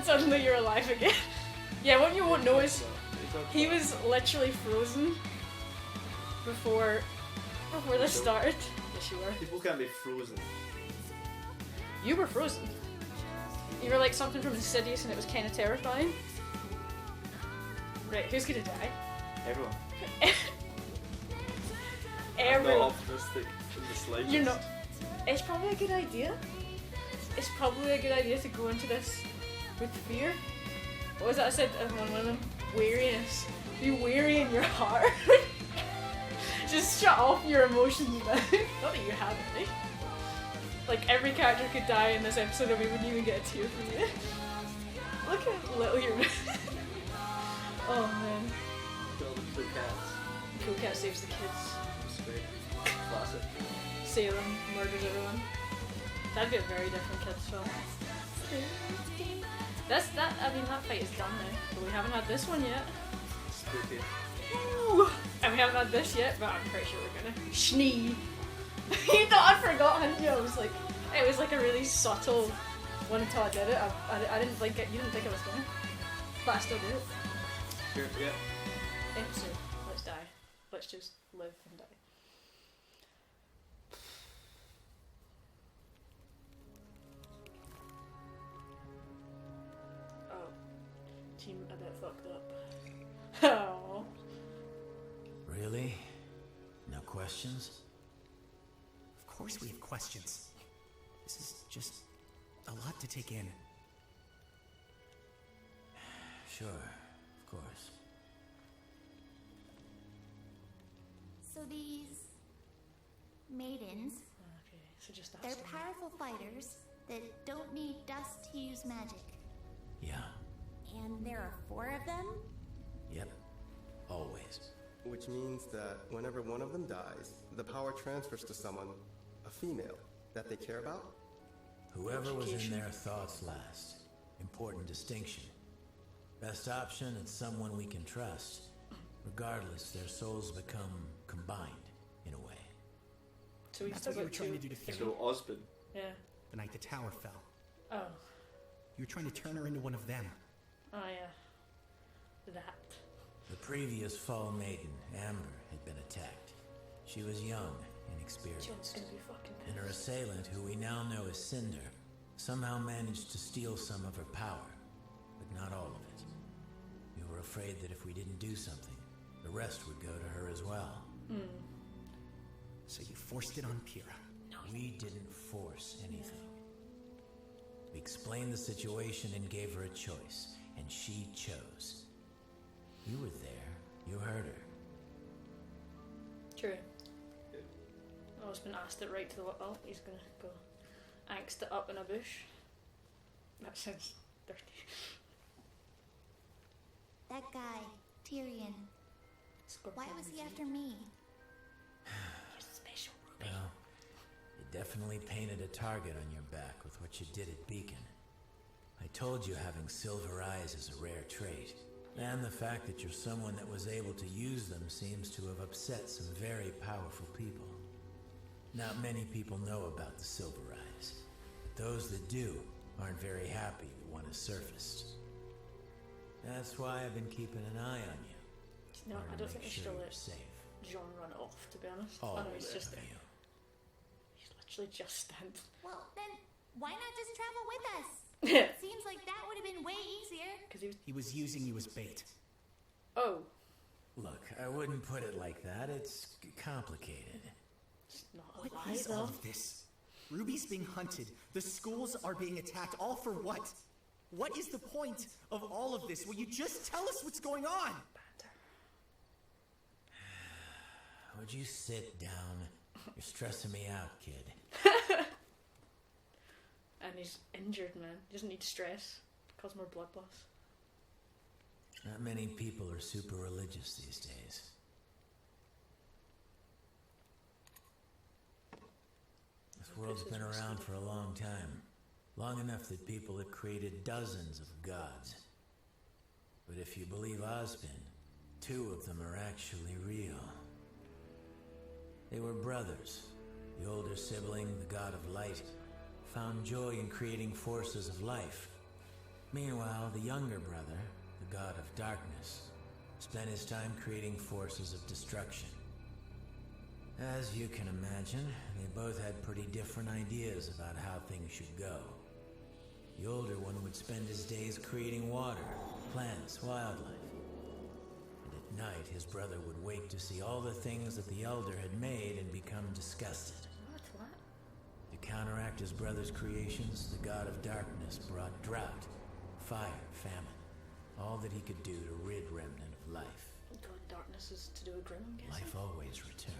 and suddenly you're alive again. Yeah, what you won't know is he was literally frozen before this started. Yes, you were. People can't be frozen. You were frozen. You were like something from Insidious and it was kind of terrifying. Right, who's gonna die? Everyone. Everyone. I'm not optimistic in the slightest. You're not. It's probably a good idea. It's probably a good idea to go into this with fear. What was that I said on one of them? Wariness. Be wary in your heart. Just shut off your emotions now. Not that you have any. Like every character could die in this episode and we wouldn't even get a tear from you. Look how little you're. Oh man. Kill the cool cats. Cool Cat saves the kids. It's great. Classic. Salem murders everyone. That'd be a very different kids film. I mean that fight is done now, but we haven't had this one yet. Spooky. Ooh. And we haven't had this yet, but I'm pretty sure we're gonna. Schnee. You thought I forgot, hadn't you? I was like, it was like a really subtle one until I did it. I didn't think it, you didn't think I was gonna. But I still did it. Here, yeah. Episode. Let's die. Let's just live and die. Oh. Team a bit fucked up. Oh. Really? No questions? Of course we have questions. This is just a lot to take in. Sure, of course. So these maidens, Okay, so just they're that's the powerful fighters that don't need dust to use magic. Yeah. And there are 4 of them? Yep. Always. Which means that whenever one of them dies, the power transfers to someone, a female, that they care about? Whoever was in their thoughts last. Important distinction. Best option is someone we can trust. Regardless, their souls become combined, in a way. So we That's still what you were got trying two. to do to Theron. So Osborn. Yeah. The night the tower fell. Oh. You were trying to turn her into one of them. Oh yeah. That. The previous Fall Maiden, Amber, had been attacked. She was young, inexperienced. John's gonna be fucking And her pissed. assailant, who we now know as Cinder, somehow managed to steal some of her power, but not all of it. We were afraid that if we didn't do something, the rest would go to her as well. So you forced it on Pyrrha. We didn't force anything. We explained the situation and gave her a choice, and she chose. You were there. You heard her. True. Oh, it's been asked it right to the oh, he's gonna go angst it up in a bush. That sounds dirty. That guy, Tyrion, why was he after me? He's a special Ruby. Well, you definitely painted a target on your back with what you did at Beacon. I told you having silver eyes is a rare trait. And the fact that you're someone that was able to use them seems to have upset some very powerful people. Not many people know about the silver eyes. But those that do aren't very happy that one has surfaced. That's why I've been keeping an eye on you. No, Wanted I to don't make think we should sure let you're safe. John run off, to be honest. All I know he's just of there. you. He's literally just stand. Well, then why not just travel with us? Yeah. Seems like that would have been way easier. Because he was. He was using you as bait. Oh. Look, I wouldn't put it like that. It's complicated. It's not a What lie, is all though. of this? Ruby's being hunted. The schools are being attacked. All for what? What is the point of all of this? Will you just tell us what's going on? Would you sit down? You're stressing me out, kid. And he's injured, man. He doesn't need stress. Cause more blood loss. Not many people are super religious these days. This world's been around for a long time. Long enough that people have created dozens of gods. But if you believe Ozpin, 2 of them are actually real. They were brothers. The older sibling, the god of light, found joy in creating forces of life. Meanwhile, the younger brother, the god of darkness, spent his time creating forces of destruction. As you can imagine, they both had pretty different ideas about how things should go. The older one would spend his days creating water, plants, wildlife. And at night, his brother would wake to see all the things that the elder had made and become disgusted. What? To counteract his brother's creations, the god of darkness brought drought, fire, famine, all that he could do to rid Remnant of life. God, darkness is to do with Grim, I'm guessing. Life always returned.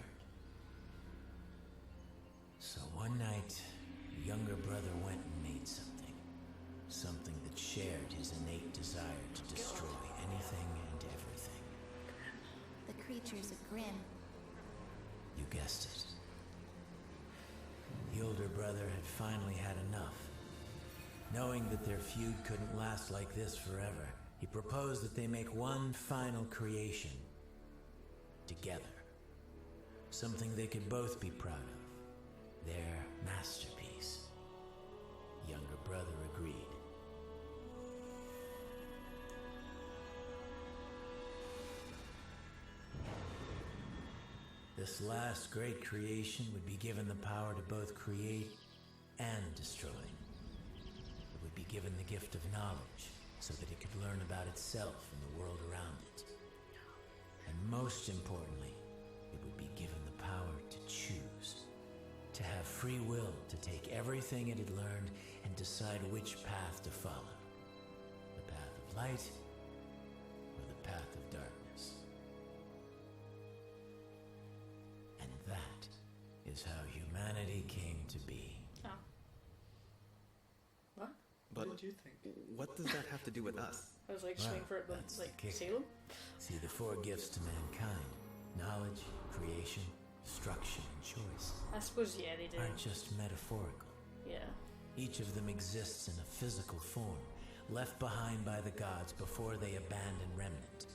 So one night, the younger brother went and made something. Something that shared his innate desire to destroy anything and everything. The creatures of Grimm. You guessed it. The older brother had finally had enough. Knowing that their feud couldn't last like this forever, he proposed that they make one final creation. Together. Something they could both be proud of. Their masterpiece. Younger brother agreed. This last great creation would be given the power to both create and destroy. It would be given the gift of knowledge, so that it could learn about itself and the world around it. And most importantly, it would be given the power to choose. To have free will to take everything it had learned and decide which path to follow. The path of light or the path of darkness. And that is how humanity came to be. Oh. What? But What did you think? what does that have to do with us? I was like Well, swing for it, but that's like the kicker. Salem? See, the four gifts to mankind, knowledge, creation, destruction, and choice, I suppose, yeah, they did. aren't just metaphorical. Yeah. Each of them exists in a physical form, left behind by the gods before they abandon Remnant.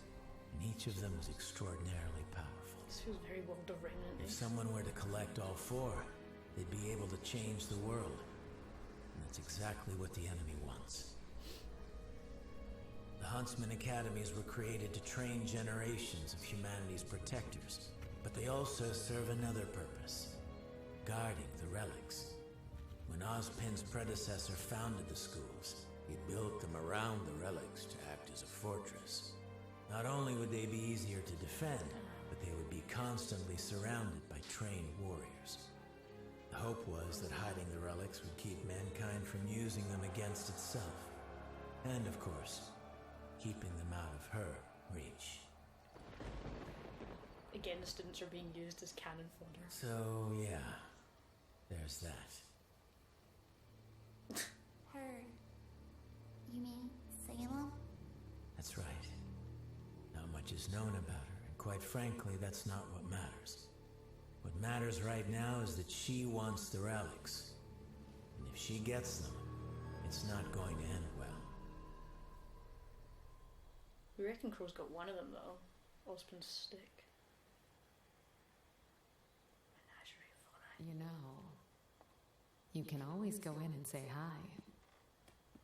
And each of them is extraordinarily powerful. This feels very World of Remnant. If someone were to collect all four, they'd be able to change the world. And that's exactly what the enemy wants. The Huntsman Academies were created to train generations of humanity's protectors, but they also serve another purpose, guarding the relics. When Ozpin's predecessor founded the schools, he built them around the relics to act as a fortress. Not only would they be easier to defend, but they would be constantly surrounded by trained warriors. The hope was that hiding the relics would keep mankind from using them against itself. And, of course, keeping them out of her reach. Again, the students are being used as cannon fodder. So, yeah, there's that. Her. You mean Salem? That's right. Not much is known about her, and quite frankly, that's not what matters. What matters right now is that she wants the relics. And if she gets them, it's not going to end well. We reckon Crow's got one of them, though. Ozpin's stick. You know, you can always go in and say hi.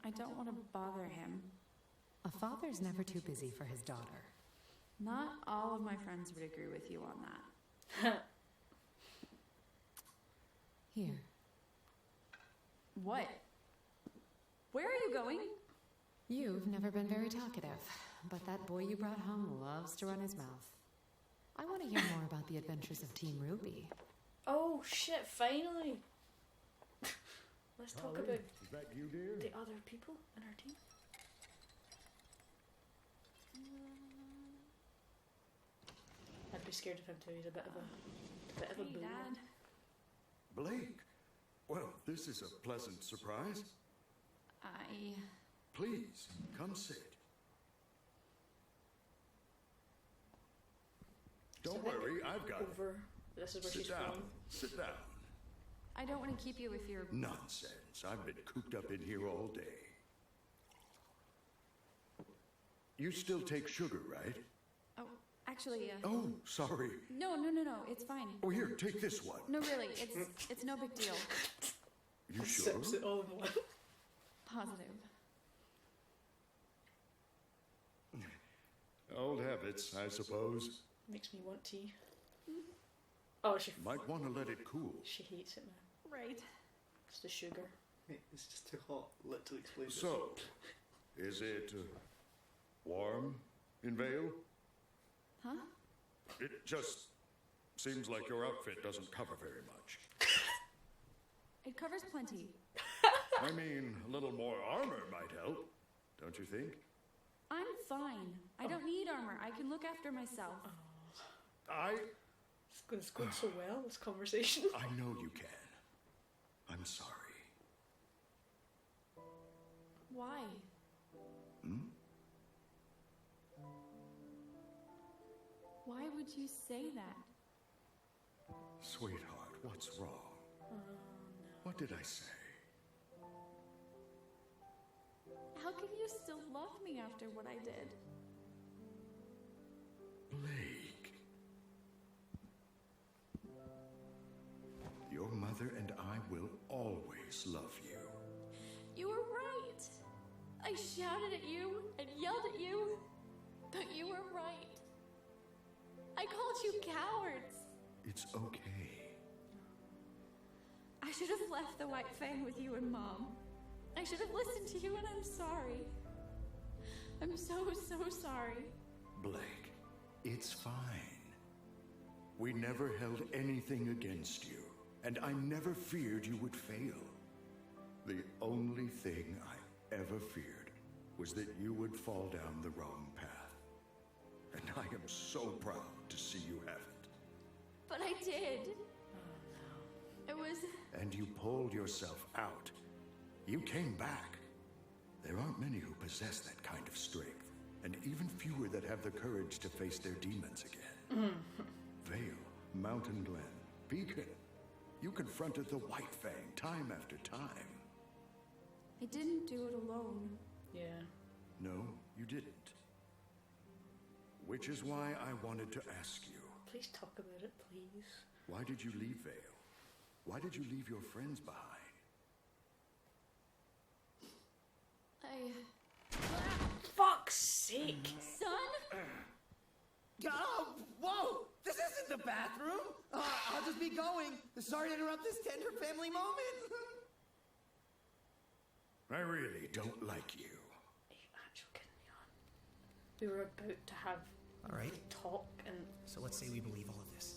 I don't want to bother him. A father's never too busy for his daughter. Not all of my friends would agree with you on that. Here. What? Where are you going? You've never been very talkative, but that boy you brought home loves to run his mouth. I want to hear more about the adventures of Team RWBY. Oh shit, finally! Let's talk about Is that you, dear? the other people in our team. I'd be scared of him too, he's a bit of a Hey, boo. Dad. Blake. Well, this is a pleasant surprise. Please, come sit. Don't So, like, worry, I've got it. Over. This is where Sit she's down. from. Sit down. I don't want to keep you with your... Nonsense. I've been cooped up in here all day. You still take sugar, right? Oh, actually, Oh, sorry. No, it's fine. Oh, here, take this one. No, really, it's no big deal. You sure? Sips it all in one. Positive. Old habits, I suppose. Makes me want tea. Oh, she Might want to let it cool. she hates it, man. Right. It's the sugar. Mate, it's just too hot. Literally explain this. So, is it warm in Vale? Huh? It just seems like your outfit doesn't cover very much. It covers plenty. I mean, a little more armor might help, don't you think? I'm fine. I don't need armor. I can look after myself. It's going so well, this conversation. I know you can. I'm sorry. Why? Why would you say that? Sweetheart, what's wrong? What did I say? How can you still love me after what I did? Blake. Your mother and I will always love you. You were right. I shouted at you and yelled at you, but you were right. I called you cowards. It's okay. I should have left the White Fang with you and Mom. I should have listened to you, and I'm sorry. I'm so sorry. Blake, it's fine. We never held anything against you, and I never feared you would fail. The only thing I ever feared was that you would fall down the wrong path. And I am so proud to see you have it. But I did. It was... And you pulled yourself out. You came back. There aren't many who possess that kind of strength, and even fewer that have the courage to face their demons again. Vale, Mountain Glen, Beacon. You confronted the White Fang time after time. I didn't do it alone. Yeah. No, you didn't. Which is why I wanted to ask you. Please talk about it, please. Why did you leave Vale? Why did you leave your friends behind? Fuck's sake! Son? Oh, whoa! This isn't the bathroom! I'll just be going. Sorry to interrupt this tender family moment. I really don't like you. Are you actually kidding me on? We were about to have All right. a talk and... So let's say we believe all of this.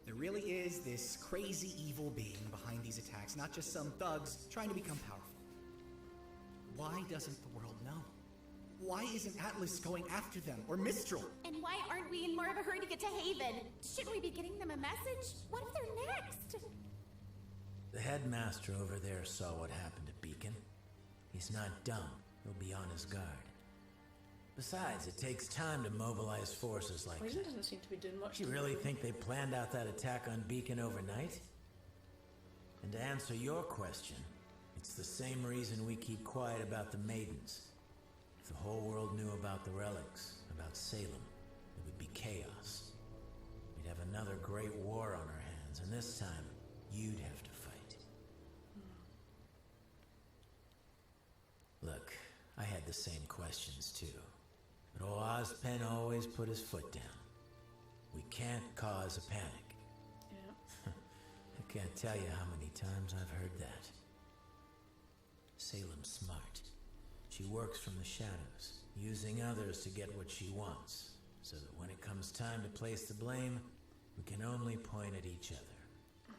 There really is this crazy evil being behind these attacks, not just some thugs trying to become powerful. Why doesn't the world know? Why isn't Atlas going after them, or Mistral? And why aren't we in more of a hurry to get to Haven? Shouldn't we be getting them a message? What if they're next? The headmaster over there saw what happened to Beacon. He's not dumb. He'll be on his guard. Besides, it takes time to mobilize forces like Poison that. doesn't seem to be doing much. Do you really think they planned out that attack on Beacon overnight? And to answer your question, it's the same reason we keep quiet about the Maidens. If the whole world knew about the relics, about Salem, it would be chaos. We'd have another great war on our hands, and this time, you'd have to fight. Look, I had the same questions too. But old Ozpen always put his foot down. We can't cause a panic. Yeah. I can't tell you how many times I've heard that. Salem's smart. She works from the shadows, using others to get what she wants, so that when it comes time to place the blame, we can only point at each other.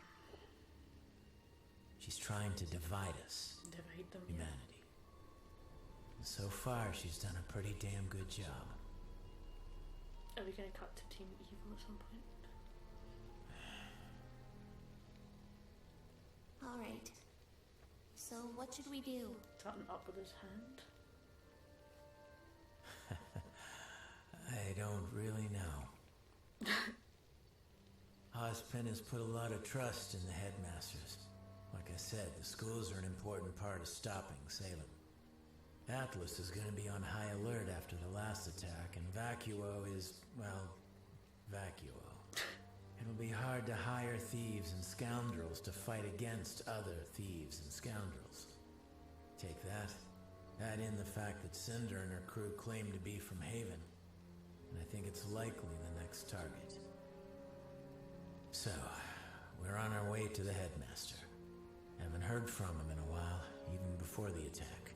She's trying to divide us, Divide them. humanity. And so far, she's done a pretty damn good job. Are we gonna cut to Team Evil at some point? All right. So what should we do? Something up with his hand. I don't really know. Ozpen has put a lot of trust in the headmasters. Like I said, the schools are an important part of stopping Salem. Atlas is going to be on high alert after the last attack, and Vacuo is, well, Vacuo. It'll be hard to hire thieves and scoundrels to fight against other thieves and scoundrels. Take that. Add in the fact that Cinder and her crew claim to be from Haven. and I think it's likely the next target. So, we're on our way to the headmaster. Haven't heard from him in a while, even before the attack.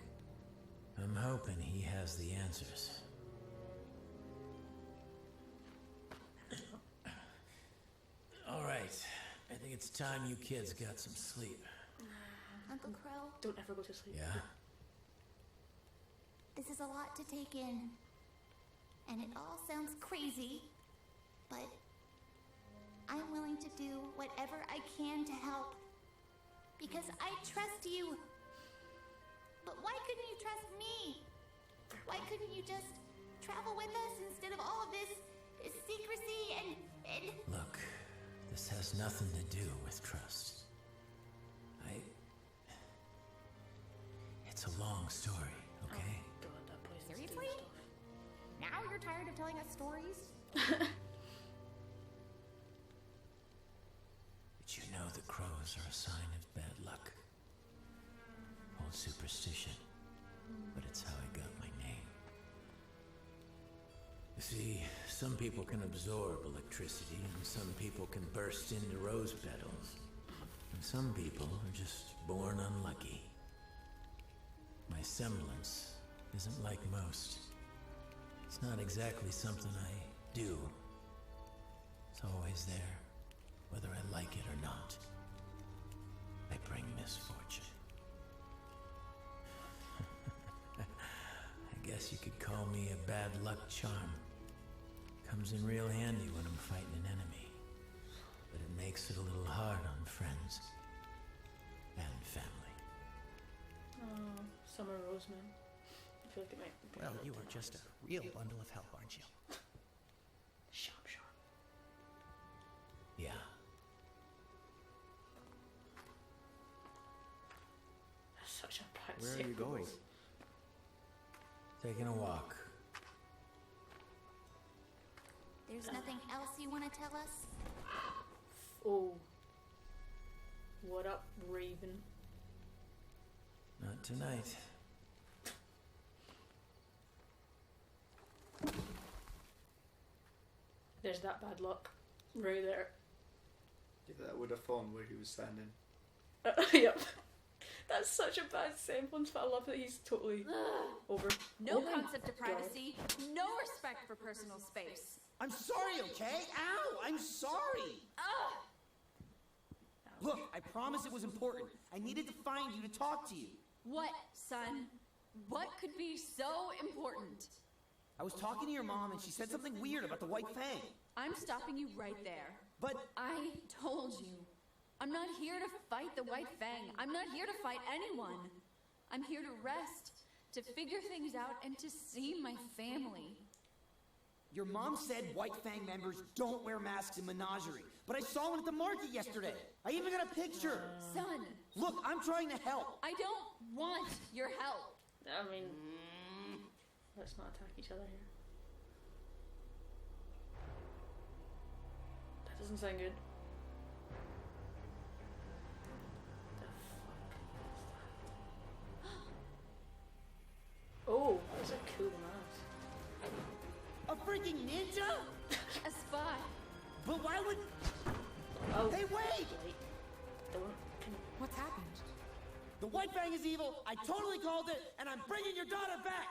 I'm hoping he has the answers. All right, I think it's time you kids got some sleep. Uncle Crow, Don't ever go to sleep. Yeah? this is a lot to take in. And it all sounds crazy, but I'm willing to do whatever I can to help. Because I trust you. But why couldn't you trust me? Why couldn't you just travel with us instead of all of this secrecy and... Look, this has nothing to do with trust. It's a long story, okay? God, that place is Seriously? doing stuff. Now you're tired of telling us stories? Did you know that crows are a sign of bad luck? Old superstition, but it's how I got my name. You see, some people can absorb electricity, and some people can burst into rose petals. And some people are just born unlucky. My semblance isn't like most. It's not exactly something I do. It's always there, whether I like it or not. I bring misfortune. I guess you could call me a bad luck charm. Comes in real handy when I'm fighting an enemy. But it makes it a little hard on friends and family. Oh, Summer Roseman. I feel like it might be. Well, you are just a real bundle of help, aren't you? Sharp. Yeah. That's such a bad Where are you going? Taking a walk. There's nothing else you want to tell us? Oh. What up, Raven? Not tonight. There's that bad luck. Right there. Yeah, that would have fallen where he was standing. Yep. That's such a bad semblance, but I love that he's totally over. No Oh my concept of God. privacy, no respect for personal space. I'm sorry, okay? Ow! I'm sorry! Ugh! Look, I promise it was important. I needed to find you to talk to you. What, son? What could be so important? I was talking to your mom and she said something weird about the White Fang. I'm stopping you right there. But I told you. I'm not here to fight the White Fang. I'm not here to fight anyone. I'm here to rest, to figure things out, and to see my family. your mom said White Fang members don't wear masks in Menagerie. But I saw one at the market yesterday. I even got a picture. Son, Look, I'm trying to help. I don't want your help. I mean, let's not attack each other here. That doesn't sound good. The fuck is that? Oh, that's a cool mask. A freaking ninja? A spy. But why would... Oh, Hey, wait! wait. Don't. What's happened? The White Fang is evil, I totally called it, and I'm bringing your daughter back!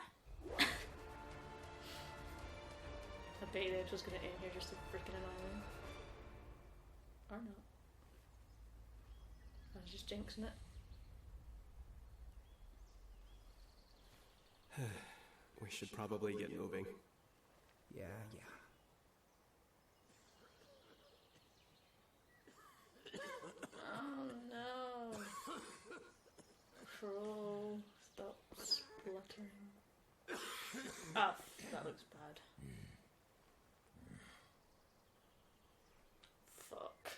I bet they're just gonna end here just to freaking annoy me. Or not. I was just jinxing it. We should probably get moving. Yeah. Oh no. Crow, stop spluttering. Ah, that looks bad. Fuck.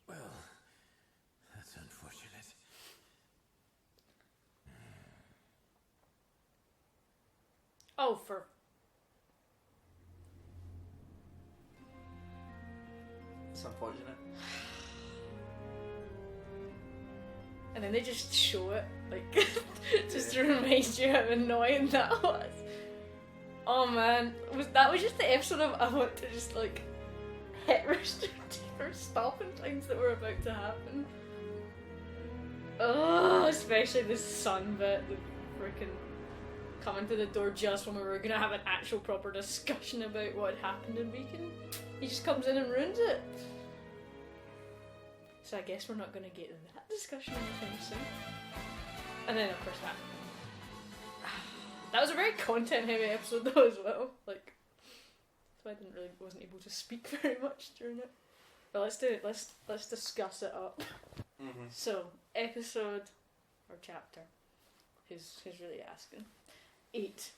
Well, that's unfortunate. Oh, for... It's unfortunate. and then they just show it, like, just to remind you how annoying that was. Oh man, that was just the episode of I want to just like hit restrict for stopping things that were about to happen. Oh, especially the sun bit, the freaking coming to the door just when we were gonna have an actual proper discussion about what happened in Beacon. He just comes in and ruins it. So I guess we're not gonna get that discussion anytime soon. And then of course that was a very content heavy episode though as well. Like, so I wasn't able to speak very much during it. But let's discuss it up. Mm-hmm. So, episode or chapter. Who's really asking? 8.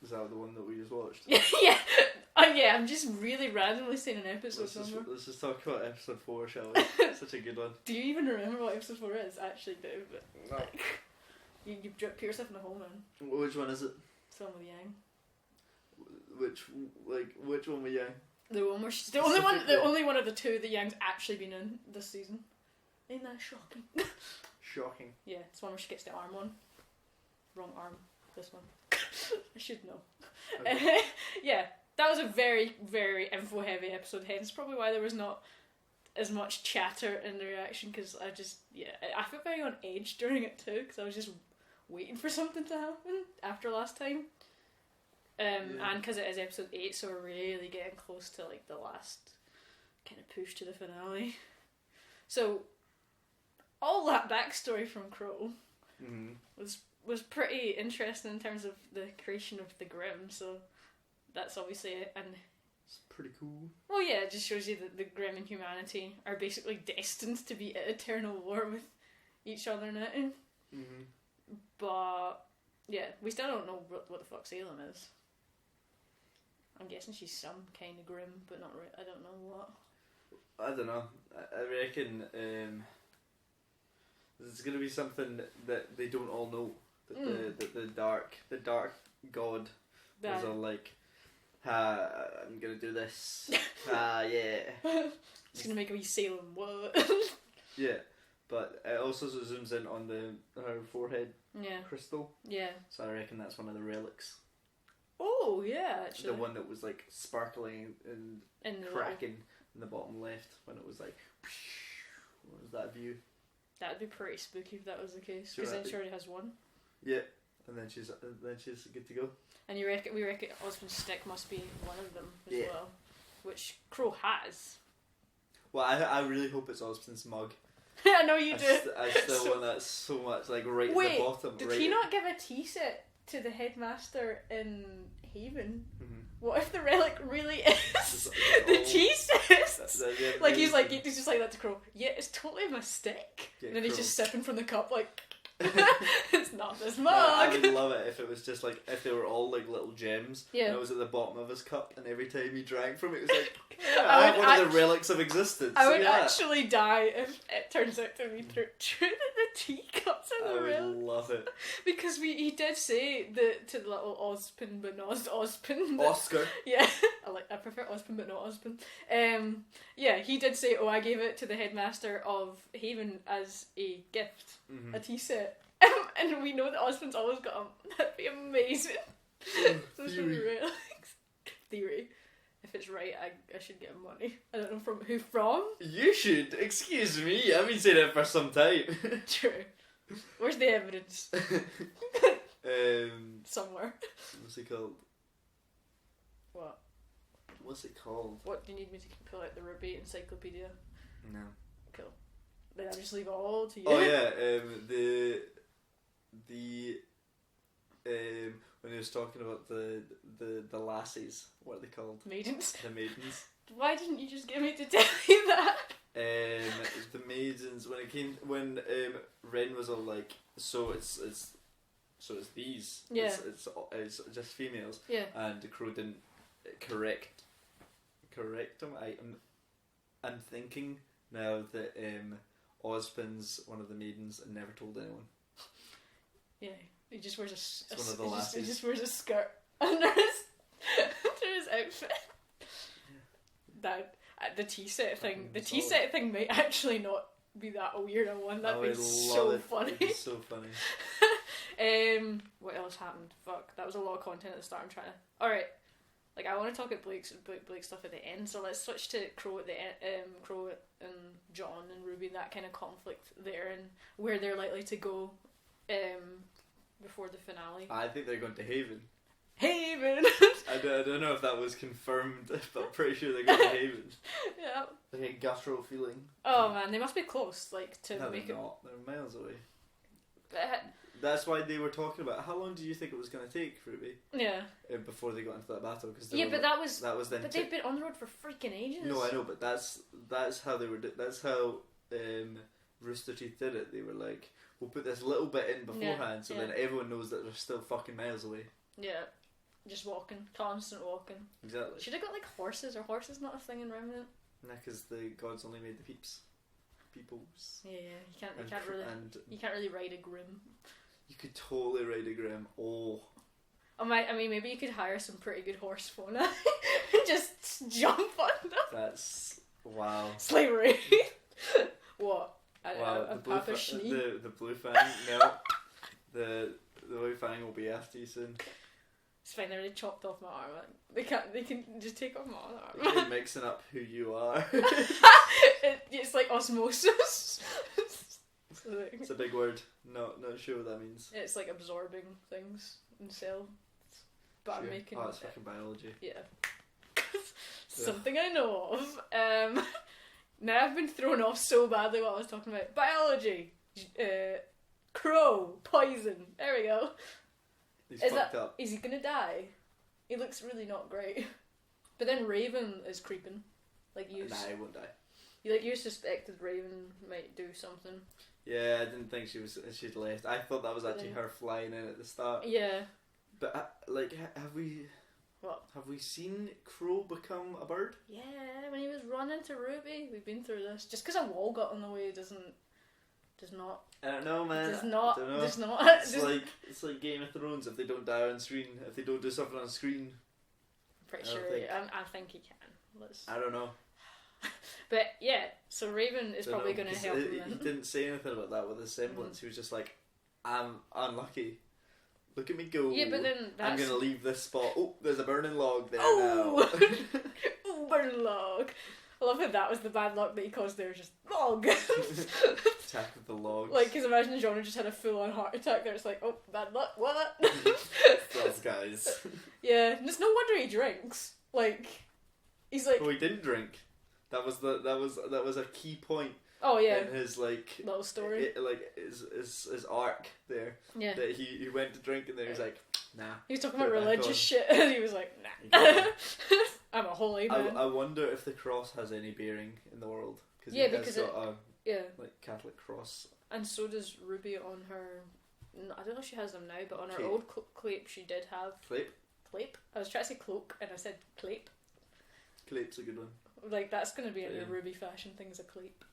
Is that the one that we just watched? Yeah. Yeah, I'm just really randomly saying an episode number. Let's just talk about episode 4, shall we? Such a good one. Do you even remember what episode 4 is? I actually do, but no. Like, you put yourself in a hole, man. Which one is it? It's the one with Yang. Which one with Yang? The one where she's the only one of the two that Yang's actually been in this season. Ain't that shocking? Shocking. Yeah, it's one where she gets the arm on. Wrong arm. This one. I should know. Okay. Yeah, that was a very, very info-heavy episode. Hence, probably why there was not as much chatter in the reaction. Because I felt very on edge during it too. Because I was just waiting for something to happen after last time. And because it is episode 8, so we're really getting close to like the last kind of push to the finale. So all that backstory from QROW was pretty interesting in terms of the creation of the Grimm. So that's obviously it, and it's pretty cool. Well, yeah, it just shows you that the Grimm and humanity are basically destined to be at eternal war with each other now. But yeah, we still don't know what the fuck Salem is. I'm guessing she's some kind of Grimm, but not really. I don't know what. I don't know. I reckon there's gonna be something that they don't all know. That the dark god was all like, I'm gonna do this. Yeah. It's gonna make me Salem. What? Yeah, but it also zooms in on her forehead crystal. Yeah. So I reckon that's one of the relics. Oh yeah, actually. The one that was like sparkling and cracking in the bottom left when it was like, what was that view? That'd be pretty spooky if that was the case. Because then she already has one. Yeah, and then she's good to go. And we reckon Osmond's stick must be one of them as well, which QROW has. Well, I really hope it's Osmond's mug. I know you do. I still want that so much, like right at the bottom. Did he not give a tea set to the headmaster in Haven? What if the relic really is the tea set? Like he's just like that to QROW. Yeah, it's totally my stick. Yeah, and then he's just sipping from the cup like. It's not this mug. I would love it if it was just like if they were all like little gems. Yeah. And it was at the bottom of his cup, and every time he drank from it, it was like I have one of the relics of existence. I would actually die if it turns out to be true that the teacups are the relics. I would love it because he did say to the little Ozpin but not Ozpin. Oscar. Yeah, I prefer Ozpin but not Ozpin. Yeah, he did say, I gave it to the headmaster of Haven as a gift, a tea set. And we know that Ozpin's always got them. That'd be amazing. Those are the relics. Theory. If it's right, I should get money. I don't know from who from. You should. Excuse me. I've been saying it for some time. True. Where's the evidence? Somewhere. What's it called? What? What's it called? What do you need me to pull out the RWBY encyclopedia? No. Cool. Then I'll just leave it all to you. Oh yeah, when he was talking about the lassies, what are they called? Maidens. The maidens. Why didn't you just get me to tell you that? The maidens when Ren was all like, so it's these. Yeah. It's just females. Yeah. And the QROW didn't correct him. I'm thinking now that Ozpin's one of the maidens and never told anyone. Yeah, he just wears he just wears a skirt under his outfit. That the tea set thing. The tea set thing might actually not be that a weirdo one. That'd be I love so it. funny. It'd be so funny. What else happened? Fuck, that was a lot of content at the start. I'm trying to. All right, like I want to talk about Blake's stuff at the end. So let's switch to Crow at the end. Crow and John and Ruby. That kind of conflict there and where they're likely to go. Before the finale. I think they're going to Haven. Haven. I don't know if that was confirmed, but I'm pretty sure they're going to Haven. Yeah. Like a guttural feeling. Oh man, they must be close, like to No, make they're it. not. They're miles away. But, That's why they were talking about how long do you think it was going to take for Ruby yeah. before they got into that battle? Cause Yeah, but that was then. But they've been on the road for freaking ages. No, I know, but that's how they were. That's how Rooster Teeth did it. They were like, we'll put this little bit in beforehand, so then everyone knows that they're still fucking miles away. Yeah, just walking, constant walking. Exactly. Should have got like horses. Are horses not a thing in Remnant? Nah, because the gods only made the peoples. Yeah, you You can't really ride a Grim. You could totally ride a Grim. Oh. I mean, maybe you could hire some pretty good horse fauna and just jump on them. That's wow. Slavery. What? Wow, A Papa Schnee? the blue fang, no. The blue fang will be after you soon. It's fine, they already chopped off my arm. They can just take off my You're arm. mixing up who you are. It's like osmosis. It's a big word. Not sure what that means. It's like absorbing things in cells. But Sure. I'm making Oh, it's fucking biology. Yeah. Something I know of. Now I've been thrown off so badly what I was talking about. Biology. Crow. Poison. There we go. He's fucked up. Is he gonna die? He looks really not great. But then Raven is creeping. Like you. Nah, he won't die. You suspected Raven might do something. Yeah, I didn't think she'd left. I thought that was actually her flying in at the start. Yeah. But have we? What? Have we seen Crow become a bird? Yeah, when he was running to Ruby, we've been through this. Just because a wall got in the way does not. I don't know, man. Does not. I don't know. Does not. It's like Game of Thrones. If they don't die on screen, if they don't do something on screen, Pretty I sure. think- I think he can. I don't know. But yeah, so Raven is Don't probably know, going to 'cause help him. He Then. didn't say anything about that with his semblance. He was just like, "I'm unlucky. Look at me go. Yeah, but then I'm that's... gonna leave this spot. Oh, there's a burning log there Oh! now." Oh, burn log. I love how that was the bad luck that he caused there. Just log. Attack of the logs. Like, because imagine Genre just had a full-on heart attack there. It's like, oh, bad luck. What? Those guys. Yeah, and it's no wonder he drinks. Like, he's like, Oh, he didn't drink. That was a key point. oh yeah, In his little story. His arc there. Yeah. That he went to drink and then he was like, nah. He was talking put about it back religious on. shit, and he was like, He nah. got I'm a holy man. I wonder if the cross has any bearing in the world. Yeah, he because has got a yeah, like Catholic cross. and so does Ruby on her. I don't know if she has them now, but on her Cape. old clape she did have Clape. clape. I was trying to say cloak, and I said clape. Clape's a good one. Like that's going to be in the Yeah. Ruby fashion thing as a clape.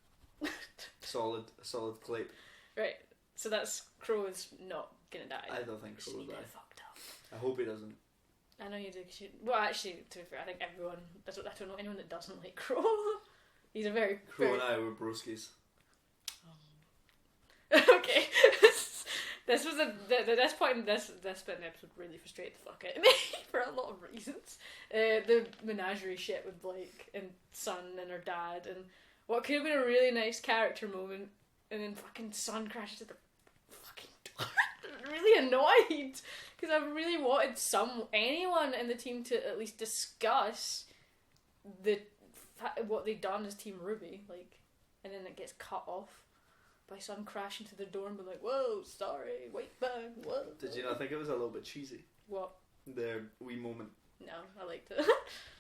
Solid clape. Right. So that's Crow is not gonna die. I don't think Crow will She die. got fucked up. I hope he doesn't. I know you do. 'Cause well, actually, to be fair, I think everyone. I don't know anyone that doesn't like Crow. He's a very Crow and I were broskies. Okay. This was this point in this bit in the episode really frustrated the fuck out of me for a lot of reasons. The menagerie shit with Blake and Sun and her dad, and what could have been a really nice character moment, and then fucking Sun crashes at the fucking door. Really annoyed because I really wanted anyone in the team to at least discuss what they'd done as Team RWBY, like, and then it gets cut off by Sun crashing to the door and be like, "Whoa, sorry, wait back, whoa." Did you not think it was a little bit cheesy? What? Their wee moment. No, I liked it.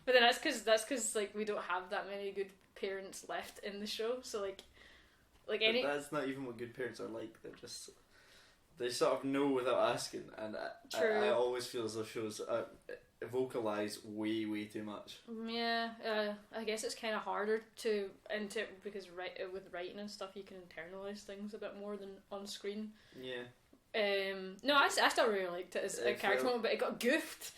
But then that's because like we don't have that many good parents left in the show, so like But any that's not even what good parents are like. They sort of know without asking, and I always feel as though shows vocalize way too much. Yeah, I guess it's kind of harder to because with writing and stuff you can internalize things a bit more than on screen. Yeah. No, I still really liked it as a character felt- moment, but it got goofed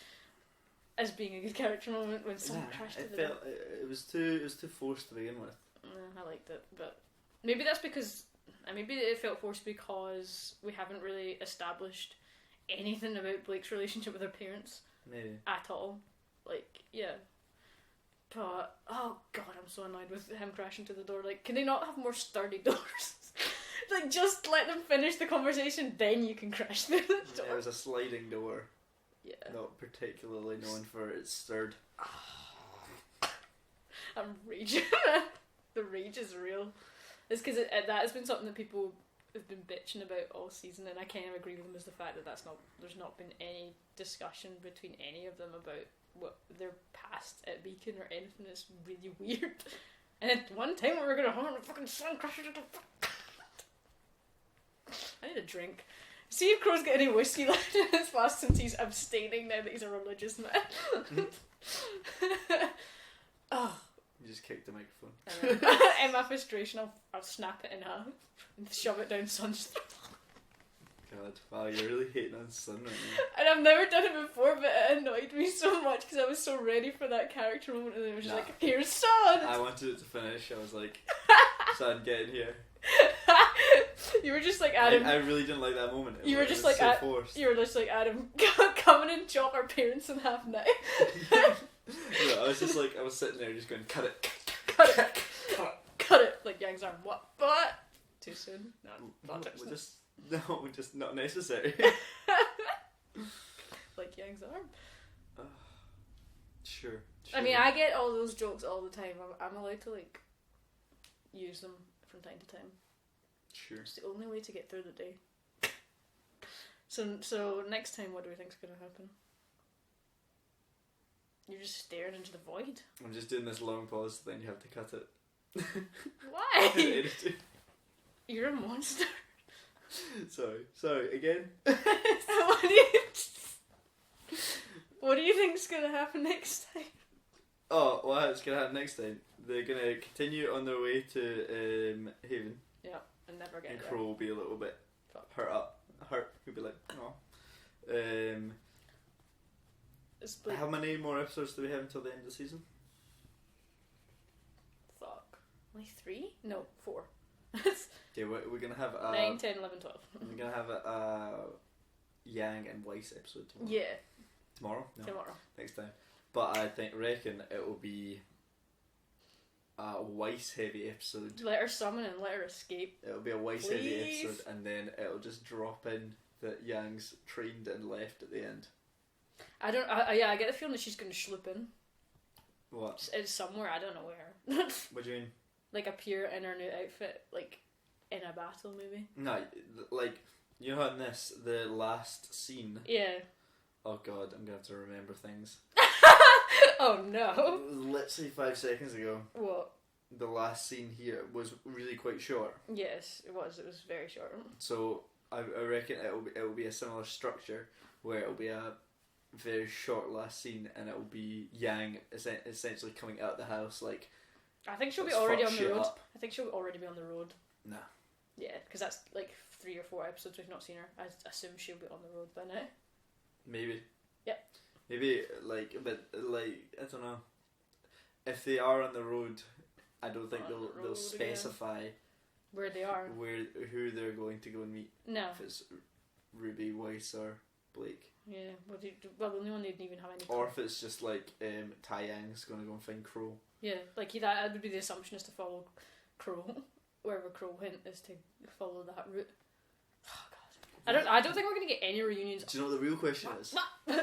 as being a good character moment when someone crashed to It the felt it was too forced to begin with. I liked it, but maybe that's because, maybe it felt forced because we haven't really established anything about Blake's relationship with her parents. Maybe. At all. Like, yeah. But, oh god, I'm so annoyed with him crashing to the door. Like, can they not have more sturdy doors? Like, just let them finish the conversation, then you can crash through the door. It was a sliding door. Yeah. Not particularly known for its sturd. I'm raging. The rage is real. It's because that has been something that people have been bitching about all season, and I kind of agree with them, is the fact that there's not been any discussion between any of them about what their past at Beacon or anything. It's really weird. And at one time we were going to home and the fucking sun crashes into the... I need a drink. See if Crow's got any whiskey left in his flask since he's abstaining now that he's a religious man. Oh. You just kicked the microphone. In my frustration, I'll snap it in half and shove it down Sun's throat. God, wow, you're really hating on Sun right now. And I've never done it before, but it annoyed me so much because I was so ready for that character moment, and then it was just like, here's Sun! I wanted it to finish. I was like, Sun, get in here. You were just like, Adam. I really didn't like that moment. You were just like, so forced. You were just like, Adam, come in and chop our parents in half now. Yeah, I was just like, I was sitting there just going, cut it. Cut it. Like Yang's arm. What? Too soon? No, not too soon. Just not necessary. Like Yang's arm. Sure. I mean, I get all those jokes all the time. I'm allowed to like use them from time to time. Sure. It's the only way to get through the day. So next time, what do we think's gonna happen? You're just staring into the void. I'm just doing this long pause, then you have to cut it. Why? You're a monster. Sorry, again? What do you think's gonna happen next time? Oh, what's gonna happen next time? They're gonna continue on their way to Haven. Yeah, and never get and there. Crow will be a little bit hurt. He'll be like, oh. How many more episodes do we have until the end of the season? Fuck. Only 3? No, 4. Okay, we're gonna have 9, 10, 11, 12. We're gonna have a Yang and Weiss episode tomorrow. Yeah. Tomorrow? No. Tomorrow. Next time. But I reckon it will be a Weiss heavy episode. Let her summon and let her escape. It'll be a Weiss heavy episode, and then it'll just drop in that Yang's trained and left at the end. I get the feeling that she's going to sloop in. What? It's somewhere, I don't know where. What do you mean? Like appear in her new outfit, like in a battle maybe. No, like, you know in this, the last scene. Yeah. Oh god, I'm going to have to remember things. Oh no. Literally 5 seconds ago. What? The last scene here was really quite short. Yes, it was. It was very short. So I reckon it will be a similar structure where it will be a very short last scene, and it will be Yang essentially coming out of the house like. I think she'll be already on the road. I think she'll already be on the road. Nah. Yeah, because that's like 3 or 4 episodes we've not seen her. I assume she'll be on the road by now. Maybe. Yep. Maybe but I don't know. If they are on the road, I don't think they'll specify where they are, who they're going to go and meet. No. If it's Ruby, Weiss, or Blake. Yeah. Well, no one didn't even have any. Or if it's just like Tai Yang's going to go and find Crow. Yeah, like that would be the assumption, is to follow Crow. Wherever Crow went is to follow that route. Oh god. I don't think we're gonna get any reunions. Do you know what the real question is? Do you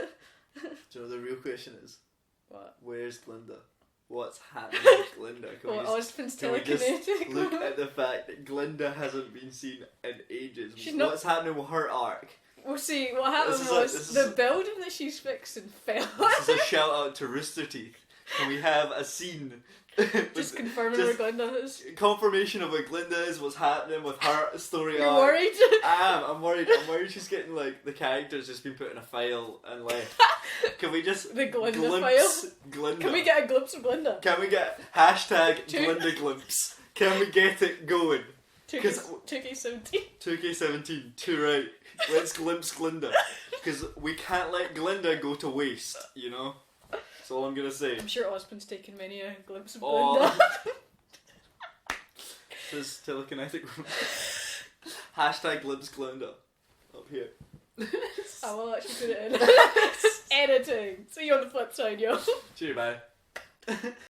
know what the real question is? What? Where's Glinda? What's happening with Glinda? Ozpin's can we just telekinetic. look at the fact that Glinda hasn't been seen in ages? What's happening with her arc? Well, see, what happened was the building that she's fixing fell. This is a shout out to Rooster Teeth. Can we have a scene? Just confirming where Glinda is. Confirmation of what Glinda is, what's happening with her story You're arc. worried? I'm worried. I'm worried she's getting like the character's just been put in a file and left. Can we just the Glinda glimpse file? Glinda? Can we get a glimpse of Glinda? Can we get hashtag Glinda glimpse? Can we get it going? 2K17. 2K17. Too right. Let's glimpse Glinda, because we can't let Glinda go to waste. You know. That's all I'm gonna say. I'm sure Ozpin's taken many a glimpse of Glinda. His telekinetic room. Hashtag Libs Clowned up here. I will actually put it in. Editing. See you on the flip side, yo. Cheers, bye.